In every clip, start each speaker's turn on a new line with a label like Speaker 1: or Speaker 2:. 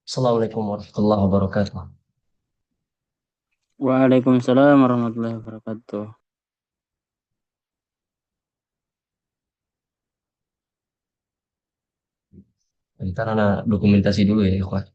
Speaker 1: Assalamualaikum warahmatullahi wabarakatuh.
Speaker 2: Waalaikumsalam warahmatullahi wabarakatuh.
Speaker 1: Ntar anak dokumentasi dulu ya, ikhwan.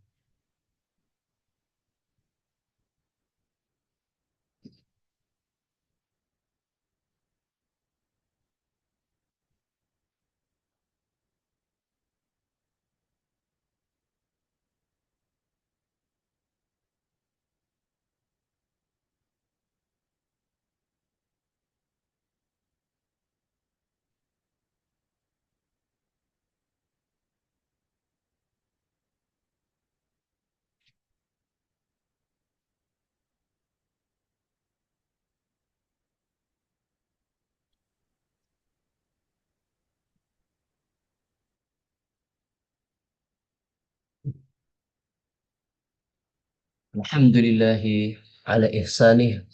Speaker 1: Alhamdulillahi ala ihsanih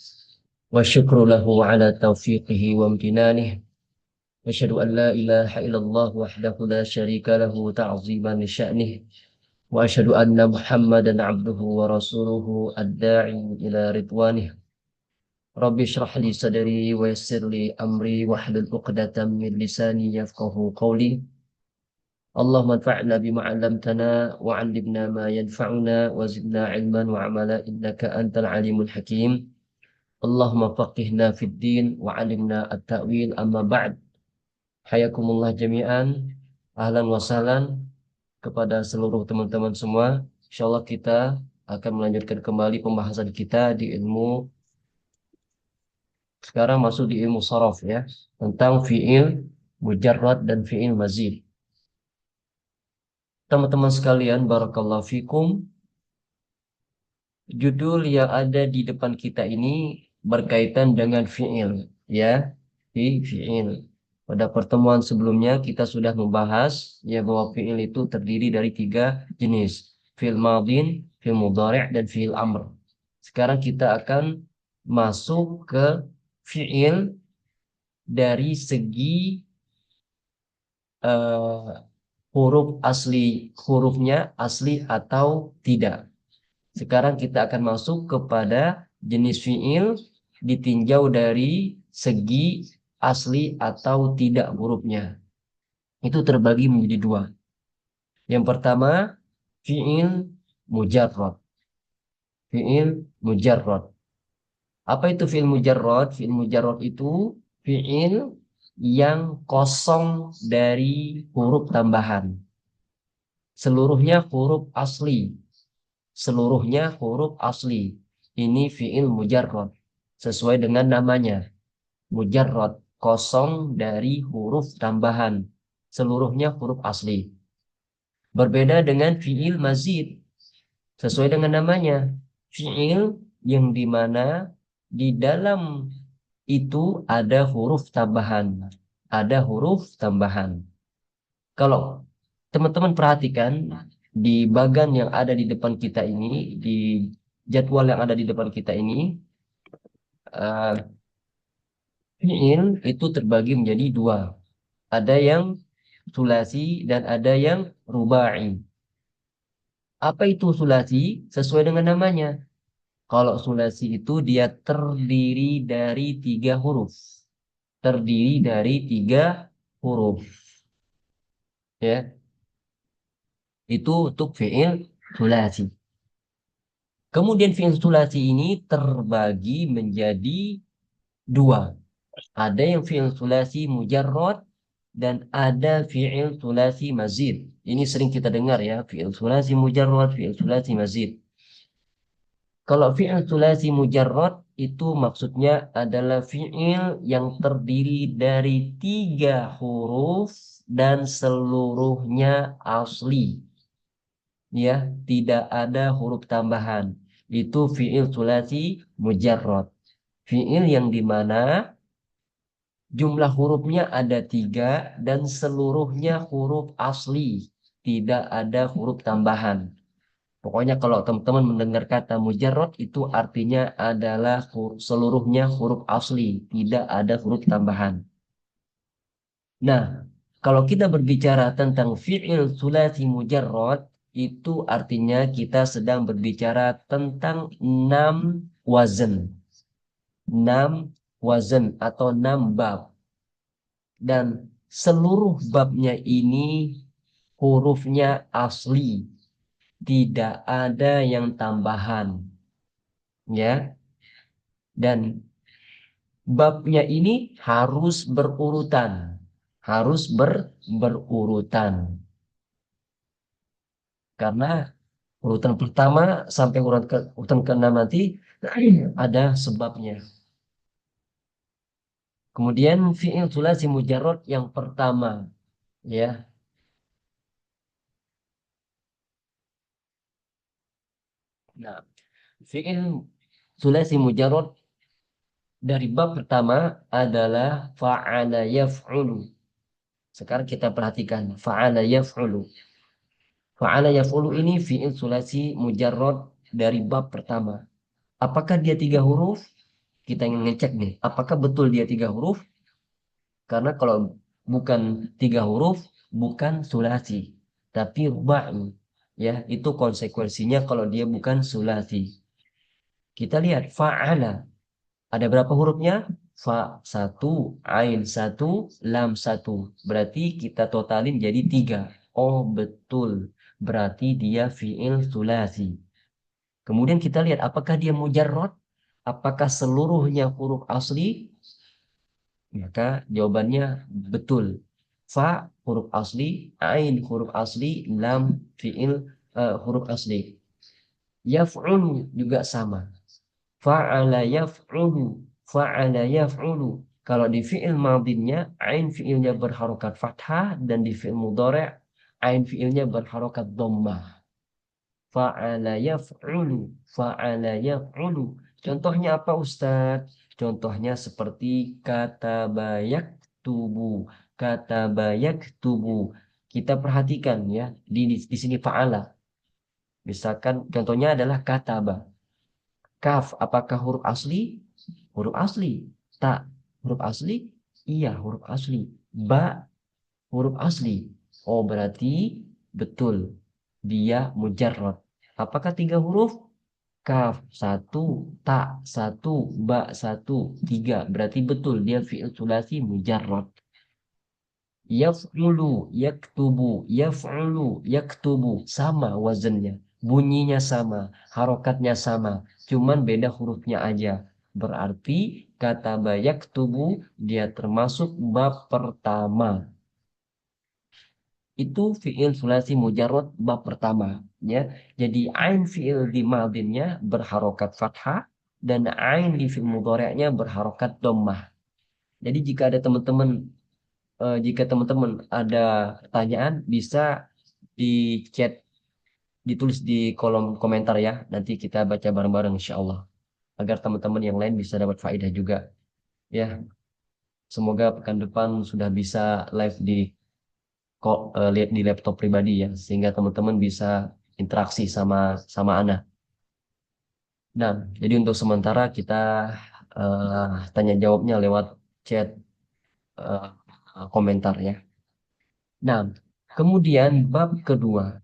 Speaker 1: wa syukru lahu ala taufiqihi wa amtinanihi. Wa asyhadu an la ilaha illallah wahdahu la syarika lahu ta'ziman li sya'nih. Wa asyhadu anna Muhammadan abduhu wa rasuluhu ad-da'i ila ridwanih. Rabbi shrah li sadri wa yassir li amri wahlul 'uqdatam min lisani yafqahu qawli. اللهم انفعنا بما علمتنا وعلمنا ما ينفعنا وزدنا علما وعملا إنك أنت العليم الحكيم. اللهم فقهنا في الدين وعلمنا التأويل. أما بعد. Hayakumullah jami'an. Ahlan wa sahlan kepada seluruh teman-teman semua. Insyaallah kita akan melanjutkan kembali pembahasan kita di ilmu, sekarang masuk di ilmu sharaf ya, tentang fi'il mujarrad dan fi'il mazid. Teman-teman sekalian, barakallahu fikum. Judul yang ada di depan kita ini berkaitan dengan fi'il, ya, fi'il. Pada pertemuan sebelumnya kita sudah membahas ya bahwa fi'il itu terdiri dari tiga jenis: fi'il madin, fi'il mudhari', dan fi'il amr. Sekarang kita akan masuk ke fi'il dari segi eh, hurufnya asli atau tidak. Sekarang kita akan masuk kepada jenis fiil ditinjau dari segi asli atau tidak hurufnya. Itu terbagi menjadi dua. Yang pertama, fiil mujarrad. Fiil mujarrad. Apa itu fiil mujarrad? Fiil mujarrad itu fiil yang kosong dari huruf tambahan. Seluruhnya huruf asli. Seluruhnya huruf asli. Ini fiil mujarrad. Sesuai dengan namanya. Mujarrad. Kosong dari huruf tambahan. Seluruhnya huruf asli. Berbeda dengan fiil mazid. Sesuai dengan namanya. Fiil yang dimana di dalam itu ada huruf tambahan. Ada huruf tambahan. Kalau teman-teman perhatikan di bagan yang ada di depan kita ini, di jadwal yang ada di depan kita ini, eh, fiil itu terbagi menjadi dua. Ada yang sulasi dan ada yang rubai. Apa itu sulasi? Sesuai dengan namanya. Kalau sulasi itu dia terdiri dari tiga huruf. Terdiri dari tiga huruf. Ya, itu untuk fiil sulasi. Kemudian fiil sulasi ini terbagi menjadi dua. Ada yang fiil sulasi mujarrad dan ada fiil sulasi mazid. Ini sering kita dengar ya, fiil sulasi mujarrad, fiil sulasi mazid. Kalau fiil sulasi mujarrad itu maksudnya adalah fiil yang terdiri dari tiga huruf dan seluruhnya asli. Ya, tidak ada huruf tambahan. Itu fiil sulasi mujarrad. Fiil yang dimana jumlah hurufnya ada tiga dan seluruhnya huruf asli. Tidak ada huruf tambahan. Pokoknya kalau teman-teman mendengar kata mujarrad itu artinya adalah seluruhnya huruf asli. Tidak ada huruf tambahan. Nah, kalau kita berbicara tentang fi'il sulasi mujarrad, itu artinya kita sedang berbicara tentang 6 wazan. 6 wazan atau 6 bab. Dan seluruh babnya ini hurufnya asli. Tidak ada yang tambahan. Ya. Dan babnya ini harus berurutan. Harus berurutan. Karena urutan pertama sampai urutan ke-6 nanti ada sebabnya. Kemudian fi'il sulasi mujarrad yang pertama, ya. Nah, fi'il sulasi mujarrad dari bab pertama adalah fa'ala yaf'ulu. Sekarang kita perhatikan fa'ala yaf'ulu. Fa'ala yaf'ulu ini fi'il sulasi mujarrad dari bab pertama. Apakah dia 3 huruf? Kita ingin ngecek nih, apakah betul dia 3 huruf? Karena kalau bukan 3 huruf, bukan sulasi, tapi rubai. Ya, itu konsekuensinya kalau dia bukan sulasi. Kita lihat fa'ala. Ada berapa hurufnya? Fa satu, ain satu, lam satu. Berarti kita totalin jadi 3. Oh betul. Berarti dia fi'il sulasi. Kemudian kita lihat apakah dia mujarrad? Apakah seluruhnya huruf asli? Maka jawabannya betul. Fa huruf asli, ain huruf asli, lam fi'il huruf asli. Yaf'ulu juga sama. Fa'ala yaf'ulu, fa'ala yaf'ulu. Kalau di fi'il madhinya, ain fi'ilnya berharokat fathah, dan di fi'il mudhari' ain fi'ilnya berharokat dhammah. Fa'ala yaf'ulu, fa'ala yaf'ulu. Contohnya apa Ustaz? Contohnya seperti kata bayak tubu, kata bayak tubu. Kita perhatikan ya, di sini fa'ala. Misalkan contohnya adalah kataba. Kaf, apakah huruf asli? Huruf asli. Ta, huruf asli? Iya, huruf asli. Ba, huruf asli. Oh, berarti betul. Dia mujarrad. Apakah 3 huruf? Kaf, satu. Ta, satu. Ba, satu. 3. Berarti betul. Dia fi'il sulasi mujarrad. Yaf'ulu, yaktubu, yaf'ulu, yaktubu. Sama wazannya. Bunyinya sama. Harokatnya sama. Cuman beda hurufnya aja. Berarti kata bayak tubuh dia termasuk bab pertama. Itu fi'il sulasi mujarrad bab pertama. Ya. Jadi ain fi'il di madinnya berharokat fathah. Dan ain di fi'il mudhari'nya berharokat dhammah. Jadi jika teman-teman ada pertanyaan bisa di chat, ditulis di kolom komentar ya. Nanti kita baca bareng-bareng insya Allah. Agar teman-teman yang lain bisa dapat faedah juga. Ya, semoga pekan depan sudah bisa live lihat di laptop pribadi ya. Sehingga teman-teman bisa interaksi sama sama Ana. Nah, jadi untuk sementara kita tanya jawabnya lewat chat eh, komentar ya. Nah, kemudian bab kedua.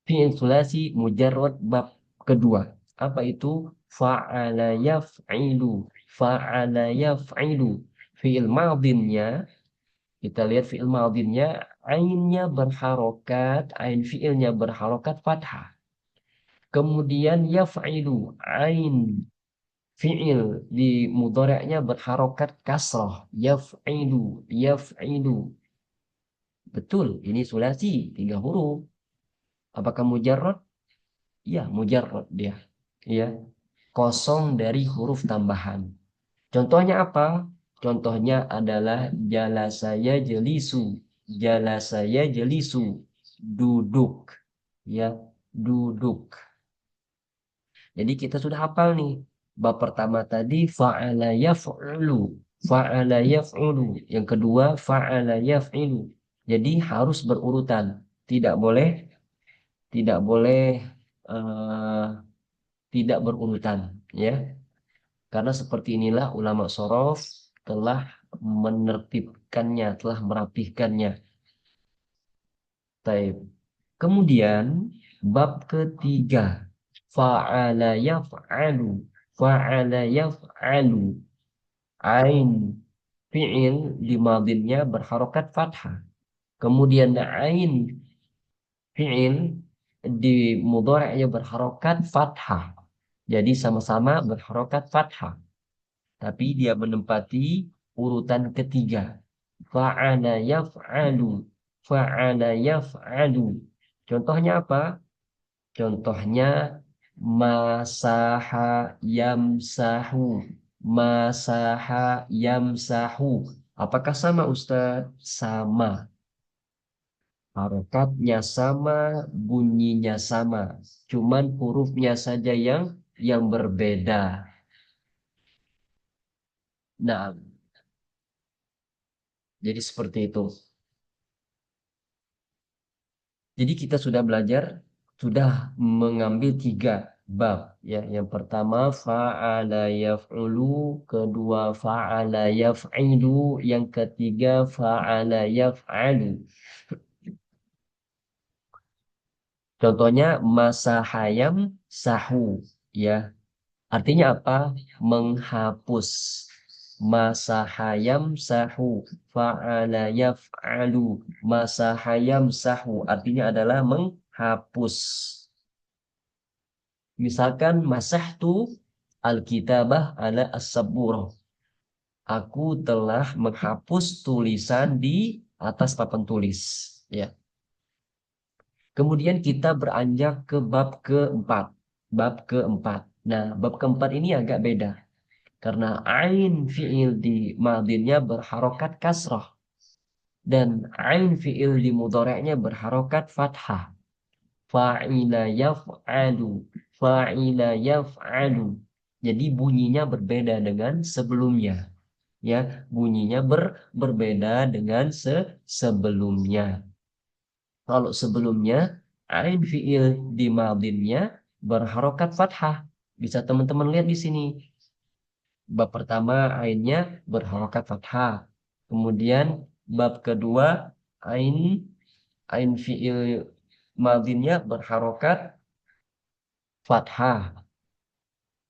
Speaker 1: Fi'il sulasi mujarrad bab kedua. Apa itu? Fa'ala yaf'ilu. Fa'ala yaf'ilu. Fi'il madinnya, kita lihat fi'il madinnya, ainnya berharokat, ain fi'ilnya berharokat fathah. Kemudian yaf'ilu, ain fi'il di mudhari'nya berharokat kasrah. Yaf'ilu, yaf'ilu. Betul, ini sulasi, 3 huruf. Apakah mujarrad? Ya, mujarrad dia. Ya, kosong dari huruf tambahan. Contohnya apa? Contohnya adalah jala saya jelisu. Jala saya jelisu. Duduk. Ya, duduk. Jadi kita sudah hafal nih. Bab pertama tadi fa'ala yaf'ulu. Fa'ala yaf'ulu. Yang kedua fa'ala yaf'ilu. Jadi harus berurutan. Tidak boleh tidak boleh eh, tidak berurutan, ya. Karena seperti inilah ulama sorof telah menertibkannya, telah merapihkannya. Taib. Kemudian Bab ketiga. Fa'ala yaf'alu. Fa'ala yaf'alu. Ain fi'il di madinnya berharokat fathah. Kemudian ain fi'il di mudhari'nya berharokat fathah. Jadi sama-sama berharokat fathah. Tapi dia menempati urutan ketiga. Fa'ala yaf'alu. Fa'ala yaf'alu. Contohnya apa? Contohnya masaha yamsahu. Masaha yamsahu. Apakah sama Ustadz? Sama. Harokatnya sama, bunyinya sama. Cuman hurufnya saja yang berbeda. Nah, jadi seperti itu. Jadi kita sudah belajar, sudah mengambil 3 bab. Ya, yang pertama fa'ala yaf'ulu, kedua fa'ala yaf'ilu, yang ketiga fa'ala yaf'alu. Contohnya masahayam sahu, ya. Artinya apa? Menghapus. Masahayam sahu. Fa'ala yaf'alu. Masahayam sahu. Artinya adalah menghapus. Misalkan masahtu alkitabah ala as-saburah. Aku telah menghapus tulisan di atas papan tulis. Ya. Kemudian kita beranjak ke bab keempat. Bab keempat. Nah, bab keempat ini agak beda. Karena ain fi'il di madinnya berharokat kasrah. Dan ain fi'il di mudhari'nya berharokat fathah. Fa'ila yaf'alu. Fa'ila yaf'alu. Jadi bunyinya berbeda dengan sebelumnya. Ya, bunyinya berbeda dengan sebelumnya. Kalau sebelumnya ain fi'il di madinnya berharokat fathah. Bisa teman-teman lihat di sini. Bab pertama ainnya berharokat fathah. Kemudian bab kedua ain ain fi'il madinnya berharokat fathah.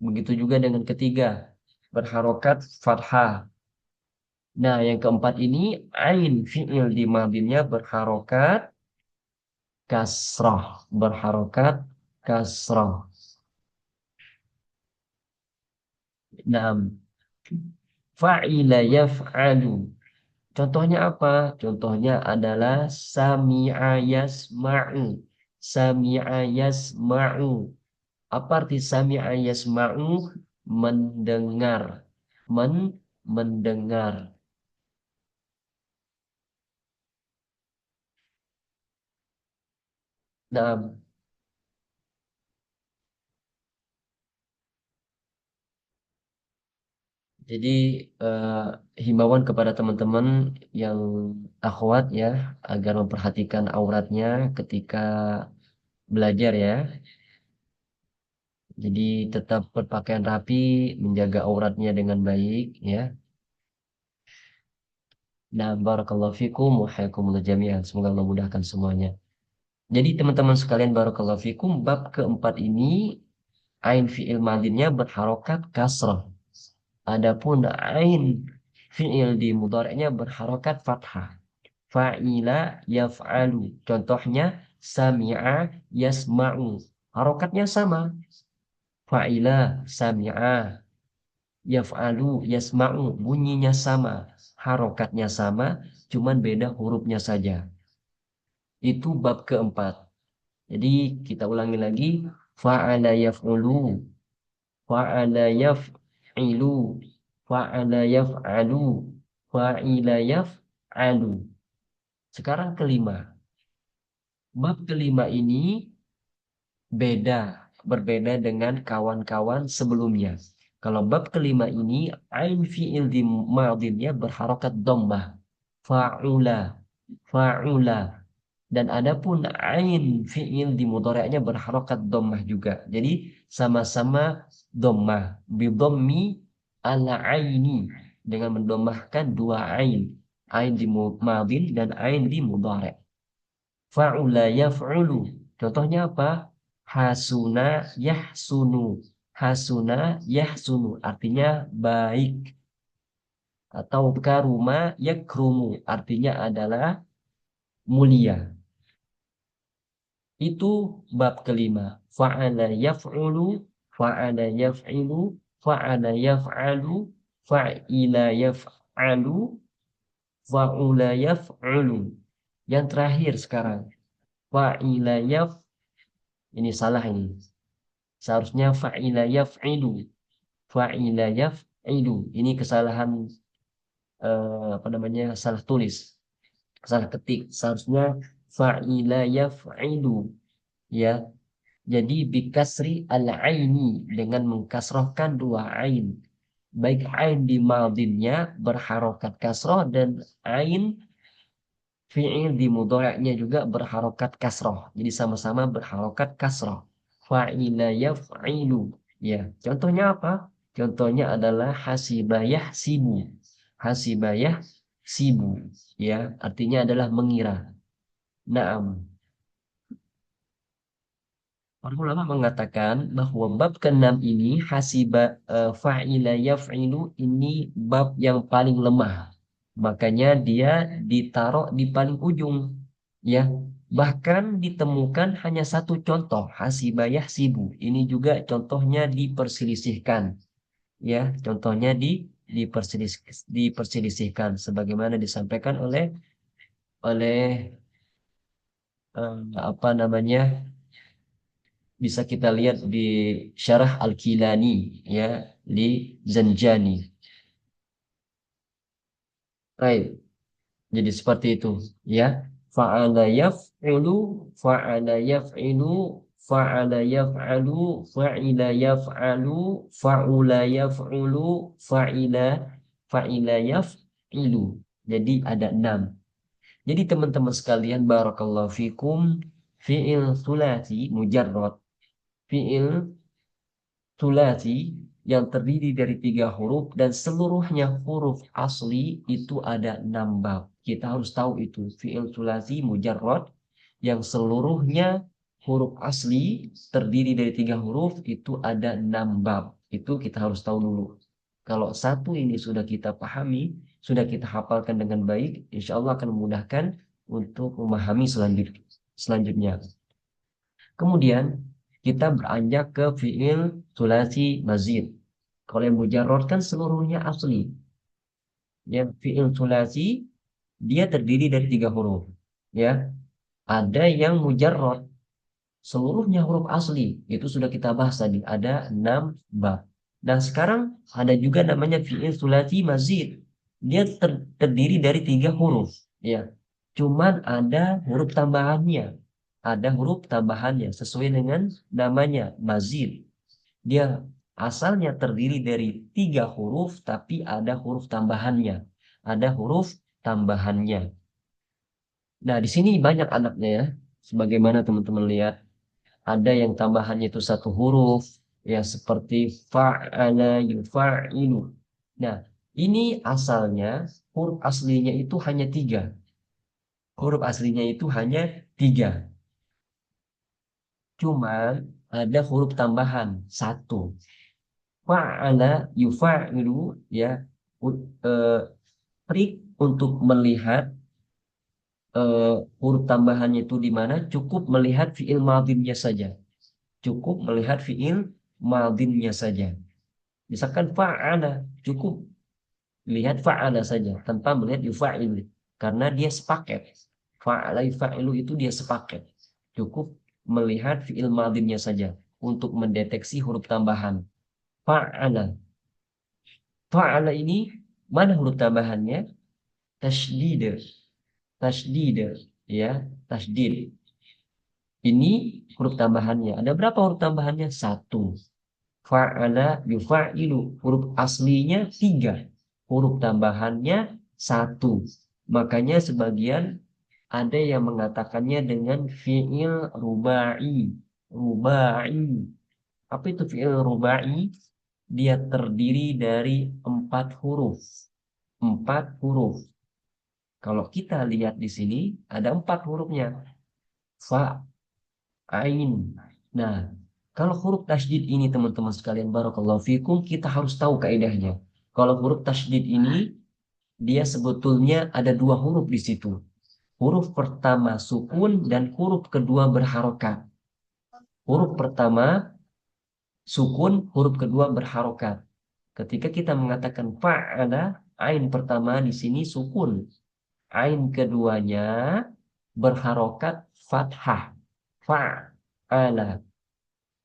Speaker 1: Begitu juga dengan ketiga berharokat fathah. Nah, yang keempat ini ain fi'il di madinnya berharokat kasrah, berharokat kasrah. Nah, fa'ila yaf'alu. Contohnya apa? Contohnya adalah sami'a yasma'u. Sami'a yasma'u. Apa arti sami'a yasma'u? Mendengar. Mendengar. Nah, jadi eh, himbauan kepada teman-teman yang akhwat ya, agar memperhatikan auratnya ketika belajar ya. Jadi tetap berpakaian rapi, menjaga auratnya dengan baik ya. Nah, barakallahu fikum wa hayakumullah jami'an. Semoga Allah mudahkan semuanya. Jadi teman-teman sekalian barakallahu fikum, bab keempat ini ain fi'il madinnya berharokat kasrah. Adapun ain fi'il di mudhari'nya berharokat fathah. Fa'ila yaf'alu. Contohnya sami'a yasma'u. Harokatnya sama. Fa'ila sami'a yaf'alu yasma'u. Bunyinya sama. Harokatnya sama. Cuman beda hurufnya saja. Itu bab keempat. Jadi kita ulangi lagi. Fa'ala yaf'ulu. Fa'ala yaf'ilu. Fa'ala yaf'alu. Fa'ila yaf'alu. Sekarang kelima. Bab kelima ini berbeda dengan kawan-kawan sebelumnya. Kalau bab kelima ini, ain fi'il di madinnya berharokat dhammah. Fa'ula. Fa'ula. Dan adapun ain fi'il di mudhari'nya berharokat dhammah juga. Jadi sama-sama dhammah. Bidhammi ala aini. Dengan mendommahkan dua ain. Ain di madin dan ain di mudhari'. Fa'ula yaf'ulu. Contohnya apa? Hasuna yahsunu. Hasuna yahsunu artinya baik. Atau karuma yakrumu artinya adalah mulia. Itu bab kelima. Fa'ala yaf'ulu, fa'ala yaf'ilu, fa'ala yaf'alu, fa'ila yaf'alu, fa'ula yaf'ulu. Yang terakhir sekarang. Fa'ila yaf, ini salah ini. Seharusnya fa'ila yaf'ilu. Fa'ila yaf'ilu. Ini kesalahan apa namanya? Salah tulis. Salah ketik. Seharusnya fa'ila yaf'ilu. Ya, jadi bikasri al-aini dengan mengkasrohkan dua ain. Baik ain di madinnya berharokat kasroh dan ain fi'il di mudhari'nya juga berharokat kasroh. Jadi sama-sama berharokat kasroh. Fa'ila yaf'ilu. Ya, contohnya apa? Contohnya adalah hasibayah sibu. Hasibayah sibu. Ya, artinya adalah mengira. Naam. Para ulama mengatakan bahwa bab keenam ini hasiba fa'ila yaf'ilu ini bab yang paling lemah. Makanya dia ditaruh di paling ujung. Ya, bahkan ditemukan hanya satu contoh hasiba yahsibu. Ini juga contohnya diperselisihkan. Ya, contohnya diperselisihkan sebagaimana disampaikan oleh apa namanya? Bisa kita lihat di Syarah Al-Kilani ya di Zanjani. Baik, jadi seperti itu ya. Fa'ala yaf'ulu, fa'ala yaf'ilu, fa'ala yaf'alu, fa'ila yaf'alu, fa'ula yaf'ulu, fa'ila yaf'ilu. Jadi ada 6. Jadi teman-teman sekalian barakallahu fikum fi'il sulasi mujarrad fi'il sulasi yang terdiri dari 3 huruf dan seluruhnya huruf asli itu ada 6 bab. Kita harus tahu itu fi'il sulasi mujarrad yang seluruhnya huruf asli terdiri dari 3 huruf itu ada 6 bab. Itu kita harus tahu dulu. Kalau satu ini sudah kita pahami, sudah kita hafalkan dengan baik, insya Allah akan memudahkan untuk memahami selanjutnya. Kemudian kita beranjak ke fi'il sulasi mazid. Kalau yang mujarrad kan seluruhnya asli. Yang fi'il sulasi dia terdiri dari 3 huruf. Ya, ada yang mujarrad seluruhnya huruf asli. Itu sudah kita bahas tadi. Ada 6 bab. Dan sekarang ada juga namanya fi'il sulasi mazid. Dia terdiri dari 3 huruf. Ya, cuman ada huruf tambahannya. Ada huruf tambahannya sesuai dengan namanya mazid. Dia asalnya terdiri dari 3 huruf, tapi ada huruf tambahannya. Ada huruf tambahannya. Nah, di sini banyak anaknya ya. Sebagaimana teman-teman lihat, ada yang tambahannya itu 1 huruf, ya seperti fa'ala yufa'ilu. Nah, ini asalnya huruf aslinya itu hanya 3. Huruf aslinya itu hanya 3. Cuman ada huruf tambahan 1. Fa'ala yufa'ilu ya trik untuk melihat huruf tambahannya itu di mana cukup melihat fiil madinnya saja. Cukup melihat fiil madinnya saja. Misalkan fa'ala cukup lihat fa'ala saja tanpa melihat yufa'il karena dia sepaket. Fa'ala yufa'ilu itu dia sepaket. Cukup melihat fiil madinnya saja untuk mendeteksi huruf tambahan. Fa'ala. Fa'ala ini mana huruf tambahannya? Tasydid. Tasydid ya, tasydid. Ini huruf tambahannya. Ada berapa huruf tambahannya? 1. Fa'ala yufa'ilu. Huruf aslinya 3. Huruf tambahannya 1. Makanya sebagian ada yang mengatakannya dengan fi'il rubai. Rubai. Apa itu fi'il rubai? Dia terdiri dari 4 huruf. 4 huruf. Kalau kita lihat di sini ada 4 hurufnya. Fa, Ain. Nah, kalau huruf tasydid ini teman-teman sekalian, barakallahu fikum, kita harus tahu kaidahnya. Kalau huruf tasydid ini, dia sebetulnya ada dua huruf di situ. Huruf pertama sukun dan huruf kedua berharokat. Huruf pertama sukun, huruf kedua berharokat. Ketika kita mengatakan fa'ala, ain pertama di sini sukun. Ain keduanya berharokat fathah. Fa'ala,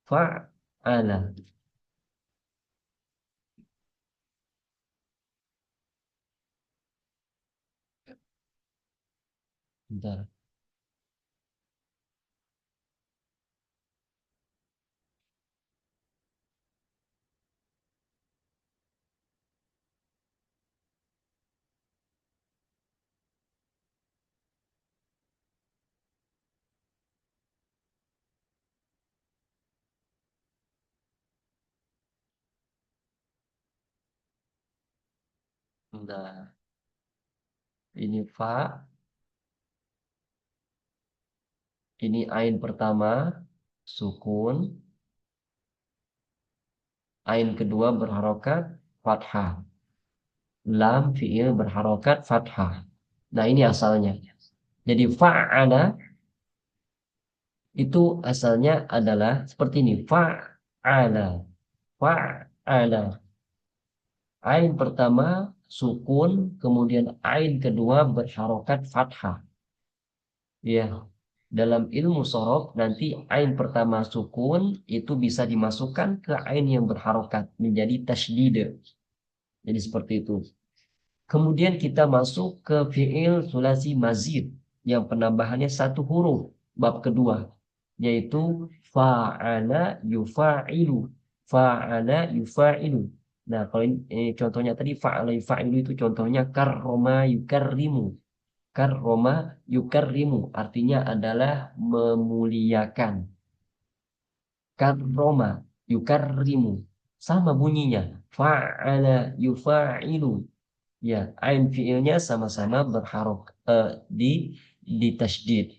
Speaker 1: fa'ala. Bentar. Bentar. Ini fa, ini ain pertama sukun, ain kedua berharokat fathah. Lam fiil berharokat fathah. Nah, ini asalnya. Jadi fa'ala itu asalnya adalah seperti ini. Fa'ala, fa'ala. Ain pertama sukun, kemudian ain kedua berharokat fathah. Ya, dalam ilmu sorof nanti ain pertama sukun itu bisa dimasukkan ke ain yang berharokat menjadi tasydid. Jadi seperti itu. Kemudian kita masuk ke fiil sulasi mazid yang penambahannya satu huruf bab kedua, yaitu fa'ala yufa'ilu. Fa'ala yufa'ilu. Nah, kalau ini contohnya tadi fa'ala yufa'ilu itu contohnya karroma yukarrimu. Karroma yukarrimu artinya adalah memuliakan. Karroma yukarrimu sama bunyinya. Fa'ala yufa'ilu. Ya, ain fiilnya sama-sama berharok di tasydid.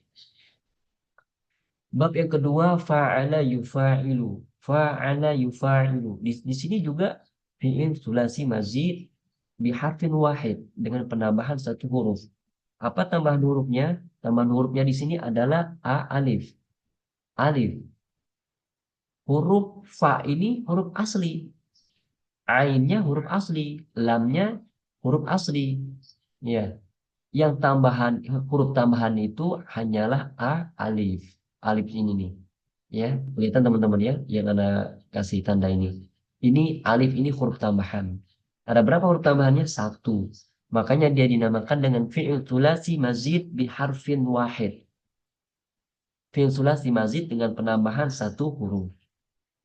Speaker 1: Bab yang kedua fa'ala yufa'ilu. Fa'ala yufa'ilu. Di sini juga fiil sulasi mazid biharfin wahid dengan penambahan satu huruf. Apa tambahan hurufnya? Tambahan hurufnya di sini adalah alif. Alif. Huruf fa ini huruf asli. Ainnya huruf asli. Lamnya huruf asli. Ya. Yang tambahan huruf tambahan itu hanyalah alif. Alif ini nih. Ya, kelihatan teman-teman ya yang Anda kasih tanda ini. Ini alif ini huruf tambahan. Ada berapa huruf tambahannya? Satu. Makanya dia dinamakan dengan fi'il sulasi mazid biharfin wahid. Fi'il sulasi mazid dengan penambahan satu huruf.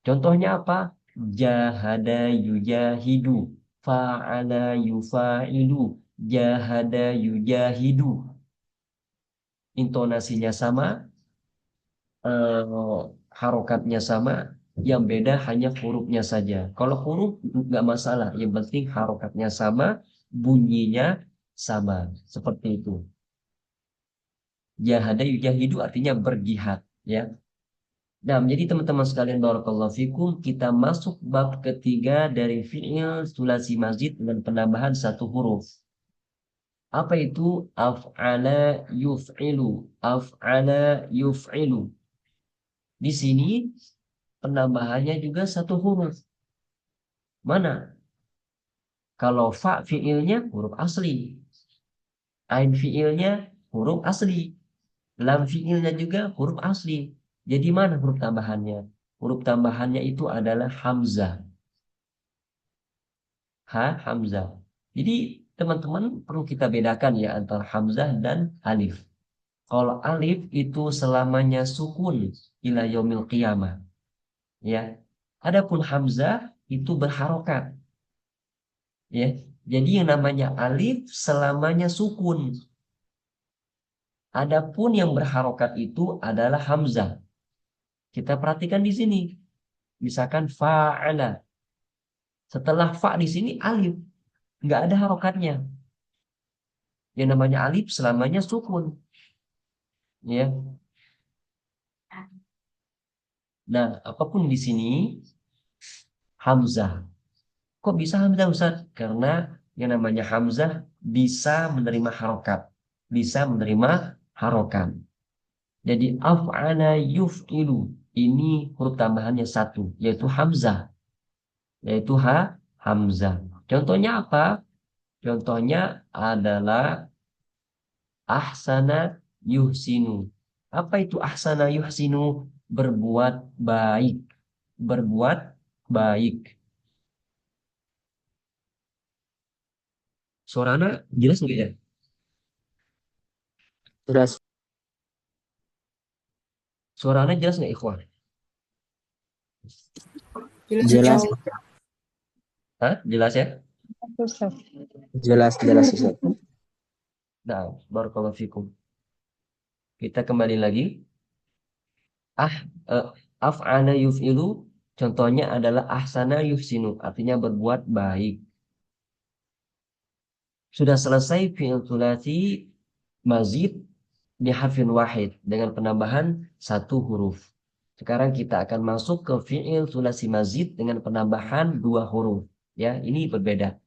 Speaker 1: Contohnya apa? Jahada yujahidu. Fa'ala yufa'ilu. Jahada yujahidu. Intonasinya sama, eh, harokatnya sama, yang beda hanya hurufnya saja. Kalau huruf nggak masalah, yang penting harokatnya sama, bunyinya sama. Seperti itu. Jahada yujahidu artinya berjihad, ya. Nah, jadi teman-teman sekalian barakallahu fikum, kita masuk bab ketiga dari fi'il sulasi mazid dengan penambahan satu huruf. Apa itu af'ala yuf'ilu? Af'ala yuf'ilu. Di sini penambahannya juga satu huruf. Mana? Kalau fa fiilnya huruf asli. Ain fiilnya huruf asli. Lam fiilnya juga huruf asli. Jadi mana huruf tambahannya? Huruf tambahannya itu adalah hamzah. Hamzah. Jadi teman-teman perlu kita bedakan ya antara hamzah dan alif. Kalau alif itu selamanya sukun ila yaumil qiyamah. Ya. Adapun hamzah itu berharokat. Ya. Jadi yang namanya alif selamanya sukun. Adapun yang berharokat itu adalah hamzah. Kita perhatikan di sini. Misalkan fa'ala. Setelah fa di sini alif, nggak ada harokatnya. Yang namanya alif selamanya sukun. Ya. Nah, apapun di sini Hamzah. Kok bisa Hamzah Ustaz? Karena yang namanya Hamzah bisa menerima harokat. Bisa menerima harokat. Jadi af'ala yuf'ilu. Ini huruf tambahannya satu, yaitu Hamzah. Yaitu Hamzah. Contohnya apa? Contohnya adalah ahsana yuhsinu. Apa itu ahsana yuhsinu? Berbuat baik. Berbuat baik. Suaranya jelas nggak ya?
Speaker 2: Jelas.
Speaker 1: Suaranya jelas nggak ikhwan?
Speaker 3: Jelas
Speaker 2: Jelas.
Speaker 3: Ustaz.
Speaker 1: Hah? Jelas ya?
Speaker 3: Ustaz.
Speaker 2: Jelas, jelas Ustaz.
Speaker 1: Nah, barakallahu fikum. Kita kembali lagi. Ah, eh, af'ala yuf'ilu. Contohnya adalah ahsana yuhsinu. Artinya berbuat baik. Sudah selesai fi'il thulathi mazid di harfin wahid dengan penambahan satu huruf. Sekarang kita akan masuk ke fi'il thulathi mazid dengan penambahan dua huruf. Ya, ini berbeda.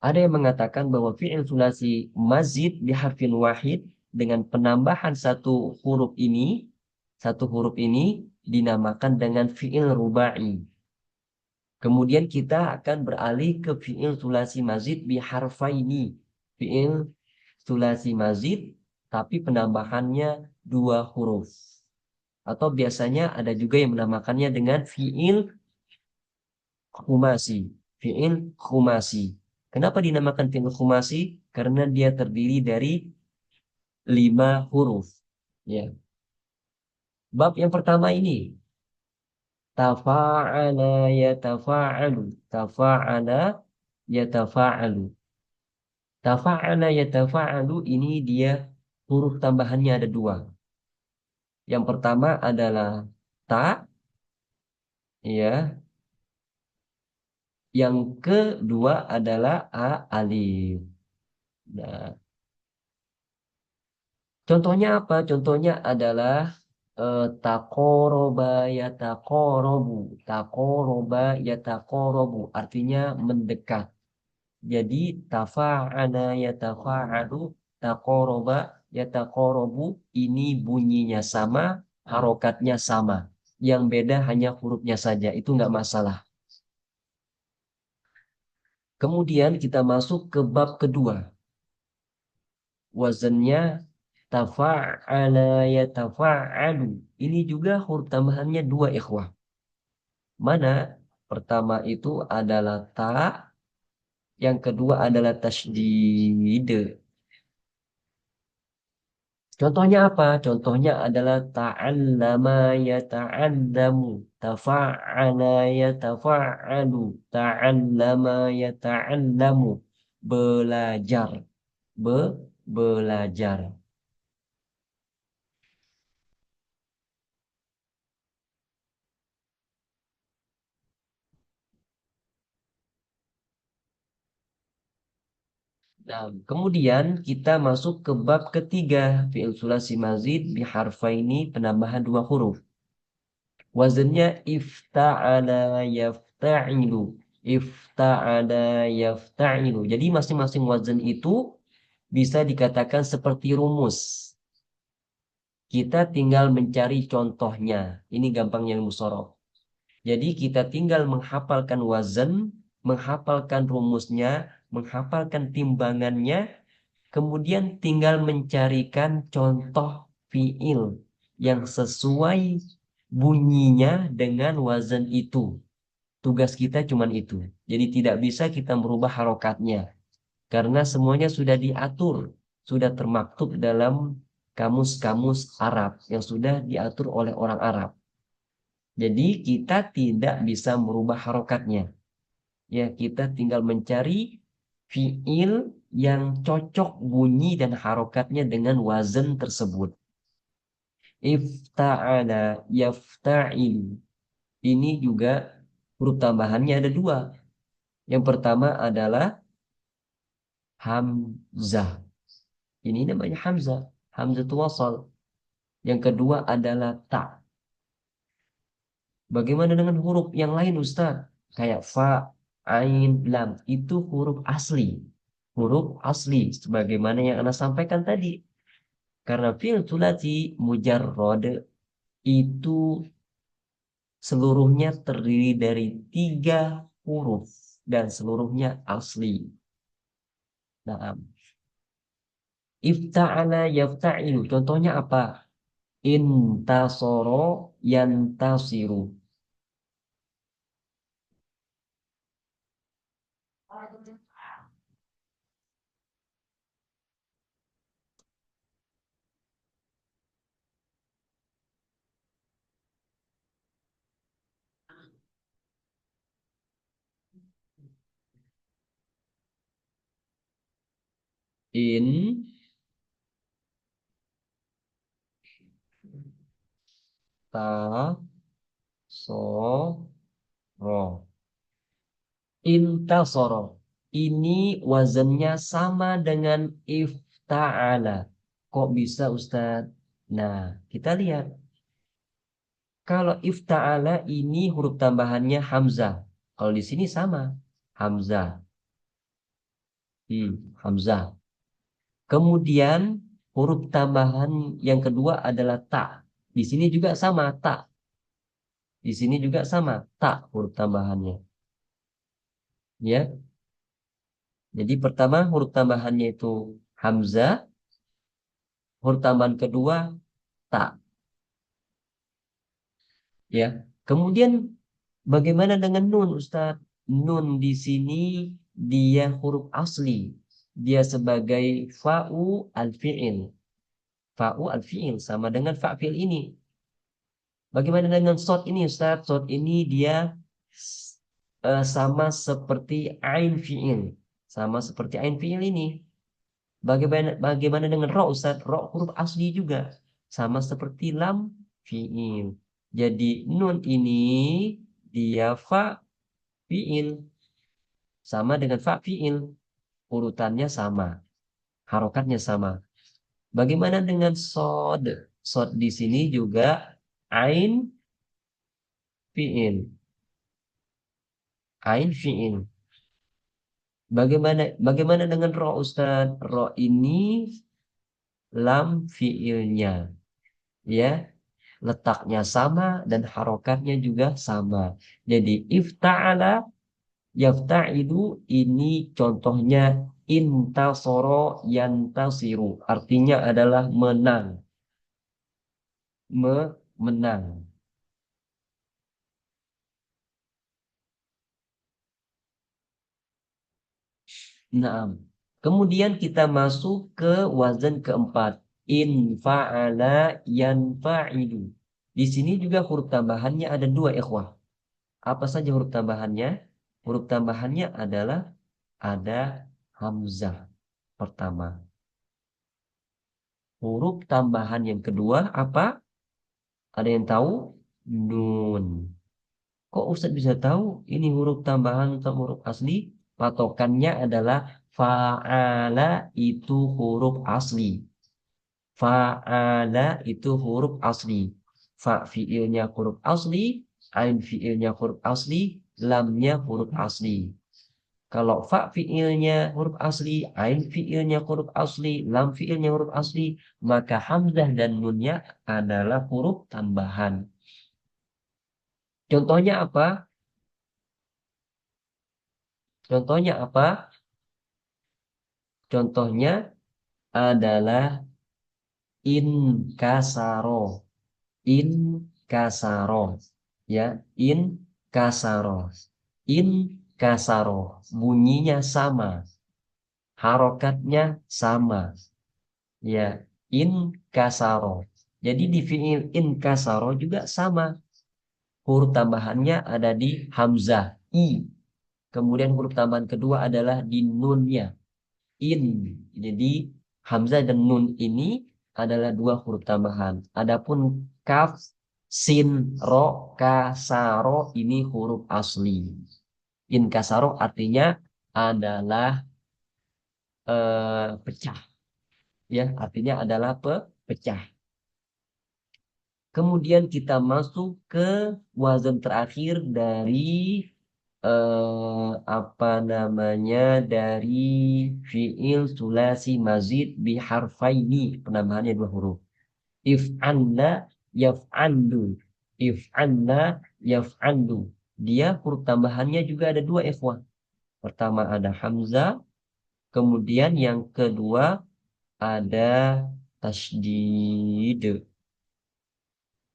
Speaker 1: Ada yang mengatakan bahwa fi'il thulathi mazid di harfin wahid dengan penambahan satu huruf ini dinamakan dengan fi'il rubai. Kemudian kita akan beralih ke fi'il thulathi mazid bi harfaini. Fi'il thulathi mazid tapi penambahannya dua huruf. Atau biasanya ada juga yang menamakannya dengan fi'il khumasi. Fi'il khumasi. Kenapa dinamakan fi'il khumasi? Karena dia terdiri dari 5 huruf. Ya. Bab yang pertama ini. Tafa'ala yatafa'alu. Tafa'ala yatafa'alu. Tafa'ala yatafa'alu ini dia huruf tambahannya ada dua. Yang pertama adalah ta, ya. Yang kedua adalah alif. Nah, contohnya apa? Contohnya adalah takoroba yatakorobu. Takoroba yatakorobu. Artinya mendekat. Jadi tafa'ana yatafa'alu. Takoroba yatakorobu. Ini bunyinya sama. Harokatnya sama. Yang beda hanya hurufnya saja. Itu nggak masalah. Kemudian kita masuk ke bab kedua. Wazannya tafa'ala yatafa'alu. Ini juga huruf tambahannya dua ikhwah. Mana? Pertama itu adalah ta, yang kedua adalah tasydid. Contohnya apa? Contohnya adalah ta'allama yata'allamu, tafa'ala yatafa'alu, ta'allama yata'allamu. Belajar, belajar. Nah, kemudian kita masuk ke bab ketiga, fi'il sulasi mazid biharfaini penambahan dua huruf. Wazannya ifta'ala yafta'ilu. Ifta'ala yafta'ilu. Jadi masing-masing wazan itu bisa dikatakan seperti rumus. Kita tinggal mencari contohnya. Ini gampang yang musorof. Jadi kita tinggal menghafalkan wazan, menghafalkan rumusnya, menghafalkan timbangannya, kemudian tinggal mencarikan contoh fiil yang sesuai bunyinya dengan wazan itu. Tugas kita cuma itu. Jadi tidak bisa kita merubah harokatnya. Karena semuanya sudah diatur. Sudah termaktub dalam kamus-kamus Arab yang sudah diatur oleh orang Arab. Jadi kita tidak bisa merubah harokatnya. Ya, kita tinggal mencari fiil yang cocok bunyi dan harokatnya dengan wazan tersebut. Ifta'ala yafta'il. Ini juga huruf tambahannya ada dua. Yang pertama adalah hamzah. Ini namanya hamzah. Hamzah wasal. Yang kedua adalah ta. Bagaimana dengan huruf yang lain Ustaz? Kayak fa, ain, lam. Itu huruf asli. Huruf asli. Sebagaimana yang Anda sampaikan tadi. Karena fi'il thulathi mujarrad itu seluruhnya terdiri dari 3 huruf. Dan seluruhnya asli. Nah, ifta'ala yafta'ilu. Contohnya apa? Intasoro yantasiru. In ta so ro. Intasoro. Ini wazannya sama dengan ifta'ala. Kok bisa Ustadz? Nah, kita lihat. Kalau ifta'ala ini huruf tambahannya hamzah. Kalau di sini sama. Hamzah. Hamzah. Kemudian huruf tambahan yang kedua adalah ta. Di sini juga sama, ta. Di sini juga sama, ta huruf tambahannya. Ya. Jadi pertama huruf tambahannya itu hamzah, huruf tambahan kedua ta. Ya. Kemudian bagaimana dengan nun, Ustadz? Nun di sini dia huruf asli. Dia sebagai fa'u al-fi'il. Fa'u al-fi'il sama dengan fa'fil ini. Bagaimana dengan shot ini Ustaz? Shot ini dia sama seperti ain fi'il. Sama seperti ain fi'il ini. Bagaimana dengan ro Ustaz? Ro huruf asli juga. Sama seperti lam fi'il. Jadi nun ini dia fa fi'il. Sama dengan fa fi'il. Urutannya sama. Harokatnya sama. Bagaimana dengan sod? Sod di sini juga ain fi'il. Ain fi'il. Bagaimana dengan ro Ustaz? Ro ini lam fi'ilnya. Ya, letaknya sama dan harokatnya juga sama. Jadi ifta'ala yafta'ilu ini contohnya intasoro yantasiru. Artinya adalah menang. Menang. Nah, kemudian kita masuk ke wazan keempat. In fa'ala yanfa'ilu. Di sini juga huruf tambahannya ada 2 ikhwah. Apa saja huruf tambahannya? Huruf tambahannya adalah ada hamzah pertama. Huruf tambahan yang kedua apa? Ada yang tahu? Nun. Kok Ustadz bisa tahu ini huruf tambahan atau huruf asli? Patokannya adalah fa'ala itu huruf asli. Fa'ala itu huruf asli. Fa fiilnya huruf asli, ain fiilnya huruf asli, lamnya huruf asli. Kalau fa fiilnya huruf asli, ain fiilnya huruf asli, lam fiilnya huruf asli, maka hamzah dan nunnya adalah huruf tambahan. Contohnya apa? Contohnya apa? Contohnya adalah in kasaro. In kasaro. Ya, in kasaro. In kasaro. Bunyinya sama. Harokatnya sama. Ya, in kasaro. Jadi di fiil in kasaro juga sama. Huruf tambahannya ada di hamzah. I. Kemudian huruf tambahan kedua adalah di nunnya. In. Jadi hamzah dan nun ini adalah 2 huruf tambahan. Adapun kaf, sin, ro, kasaro ini huruf asli. In kasaro artinya adalah pecah. Ya, artinya adalah pecah. Kemudian kita masuk ke wazan terakhir dari apa namanya dari fiil sulasi mazid biharfaini, penambahannya 2 huruf. If'anna yaf'andu. If'anna yaf'andu. Dia huruf tambahannya juga ada 2 ikhwah. Pertama ada hamzah, kemudian yang kedua ada tasydid.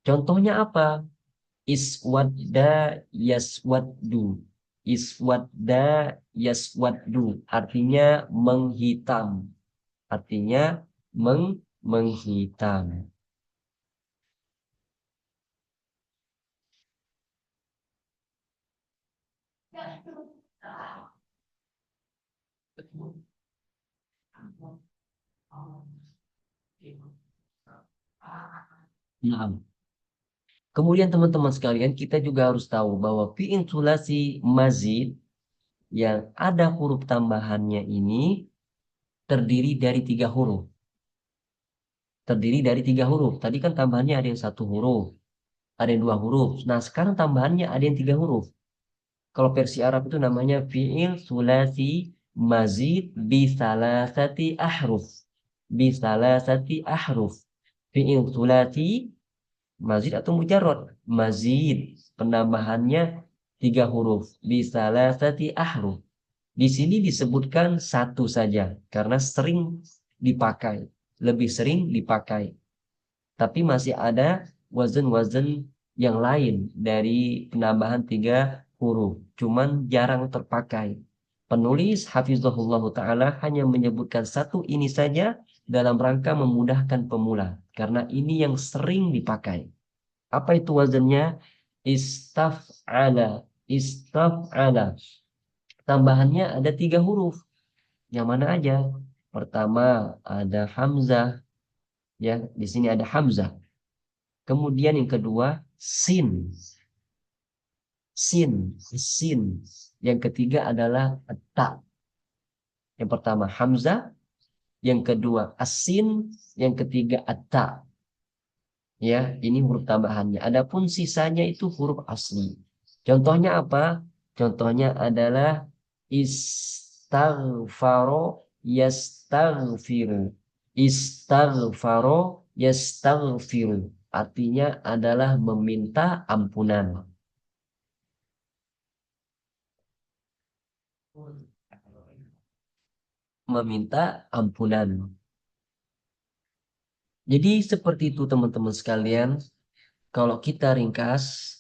Speaker 1: Contohnya apa? Iswadda yaswaddu. Iswadda yaswaddu. Artinya menghitam. Artinya menghitam. Nah, kemudian teman-teman sekalian, kita juga harus tahu bahwa fi'il sulasi mazid yang ada huruf tambahannya ini terdiri dari 3 huruf. Terdiri dari 3 huruf. Tadi kan tambahannya ada yang 1 huruf, ada yang 2 huruf. Nah, sekarang tambahannya ada yang 3 huruf. Kalau versi Arab itu namanya fi'il sulasi mazid bisalasati ahruf. Bisalasati ahruf. Fi'il sulasi mazid atau mujarrad. Mazid penambahannya 3 huruf. Bisalasati ahruf. Di sini disebutkan 1 saja karena sering dipakai, lebih sering dipakai. Tapi masih ada wazan-wazan yang lain dari penambahan 3 huruf. Cuman jarang terpakai. Penulis Hafizahullah Ta'ala hanya menyebutkan 1 ini saja dalam rangka memudahkan pemula. Karena ini yang sering dipakai. Apa itu wazannya? Istaf'ala. Istaf'ala. Tambahannya ada 3 huruf. Yang mana aja? Pertama ada hamzah. Ya, di sini ada hamzah. Kemudian yang kedua sin. Sin. Sin. Yang ketiga adalah ta. Yang pertama hamzah. Yang kedua asin. Yang ketiga ta. Ya, ini huruf tambahannya. Adapun sisanya itu huruf asli. Contohnya apa? Contohnya adalah istaghfaro yastaghfiru. Istaghfaro yastaghfiru. Artinya adalah meminta ampunan. Meminta ampunan. Jadi seperti itu teman-teman sekalian. Kalau kita ringkas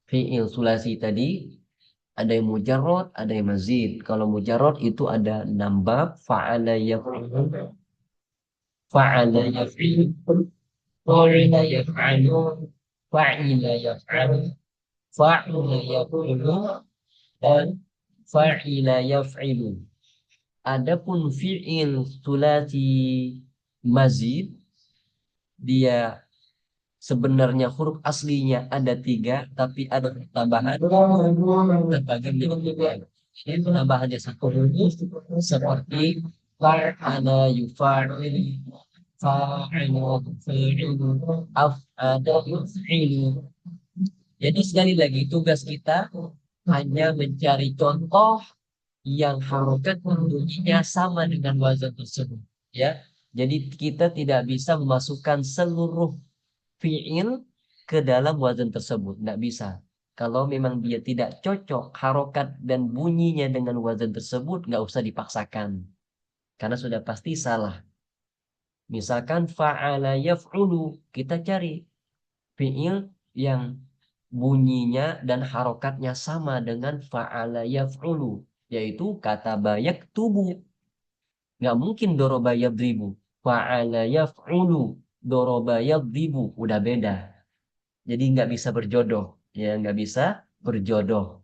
Speaker 1: fi'il sulasi tadi, ada yang mujarrad, ada yang mazid. Kalau mujarrad itu ada 6 bab. Fa'ala yaf'ulu, fa'ala yaf'ilu, fa'ila yaf'alu, fa'ila yaf'alu, fa'ila yaf'ulu, dan fa'ila yaf'ilu. Adapun fi'il sulasi mazid, dia sebenarnya huruf aslinya ada 3, tapi ada tambahan terbagi menjadi 3. Ini penambahannya 1 huruf seperti fa'ala yufa'il, fa'ala yufa'ilu, af'ala yuf'ilu. Jadi sekali lagi tugas kita hanya mencari contoh yang harokat bunyinya sama dengan wazan tersebut. Ya, jadi kita tidak bisa memasukkan seluruh fiil ke dalam wazan tersebut. Tidak bisa. Kalau memang dia tidak cocok harokat dan bunyinya dengan wazan tersebut, nggak usah dipaksakan. Karena sudah pasti salah. Misalkan fa'ala yaf'ulu, kita cari fiil yang bunyinya dan harokatnya sama dengan fa'ala yaf'ulu, yaitu kata bayak tubuh. Nggak mungkin doroba yadribu. Fa'ala yaf'ulu, doroba yadribu. Udah beda. Jadi nggak bisa berjodoh. Ya, nggak bisa berjodoh.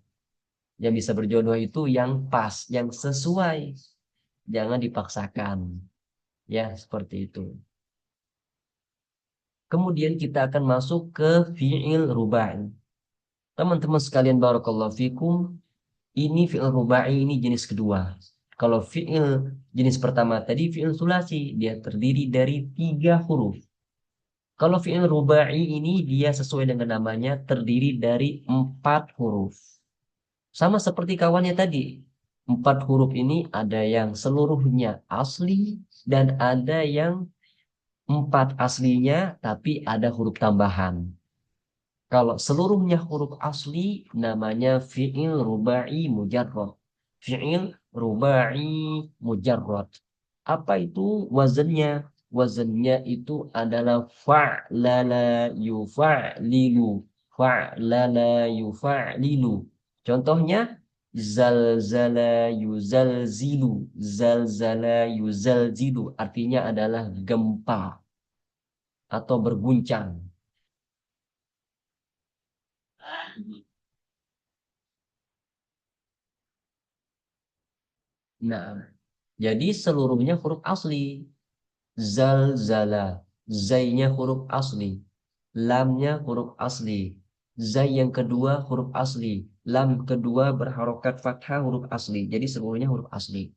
Speaker 1: Yang bisa berjodoh itu yang pas, yang sesuai. Jangan dipaksakan. Ya, seperti itu. Kemudian kita akan masuk ke fi'il rubai. Teman-teman sekalian barakallahu fikum, ini fi'il rubai ini jenis kedua. Kalau fi'il jenis pertama tadi fi'il sulasi, dia terdiri dari 3 huruf. Kalau fi'il rubai ini dia sesuai dengan namanya terdiri dari 4 huruf. Sama seperti kawannya tadi. 4 huruf ini ada yang seluruhnya asli dan ada yang 4 aslinya tapi ada huruf tambahan. Kalau seluruhnya huruf asli namanya fi'il rubai mujarrad. Fi'il rubai mujarrad. Apa itu wazannya? Wazannya itu adalah fa'lala yufa'lilu. Fa'lala yufa'lilu. Contohnya zalzala yuzalzilu. Zalzala yuzalzilu. Artinya adalah gempa atau berguncang. Nah, jadi seluruhnya huruf asli. Zalzala. Zainya huruf asli. Lamnya huruf asli. Zai yang kedua huruf asli. Lam kedua berharokat fathah huruf asli. Jadi seluruhnya huruf asli.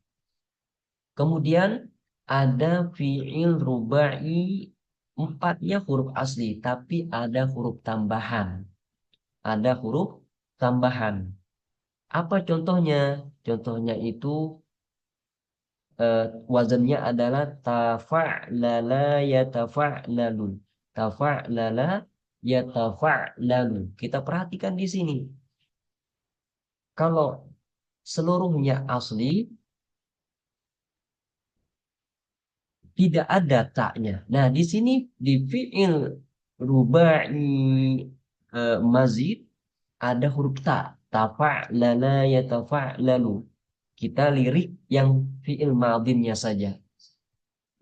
Speaker 1: Kemudian ada fi'il rubai. Empatnya huruf asli. Tapi ada huruf tambahan. Ada huruf tambahan. Apa contohnya? Contohnya itu wazannya adalah tafa'lala yatafa'lalu. Tafa'lala yatafa'lalu. Kita perhatikan di sini. Kalau seluruhnya asli, tidak ada taknya. Nah, di sini di fi'il rubai mazid ada huruf ta. Tafa'lala yatafa'lalu. Kita lirik yang fi'il madinnya saja.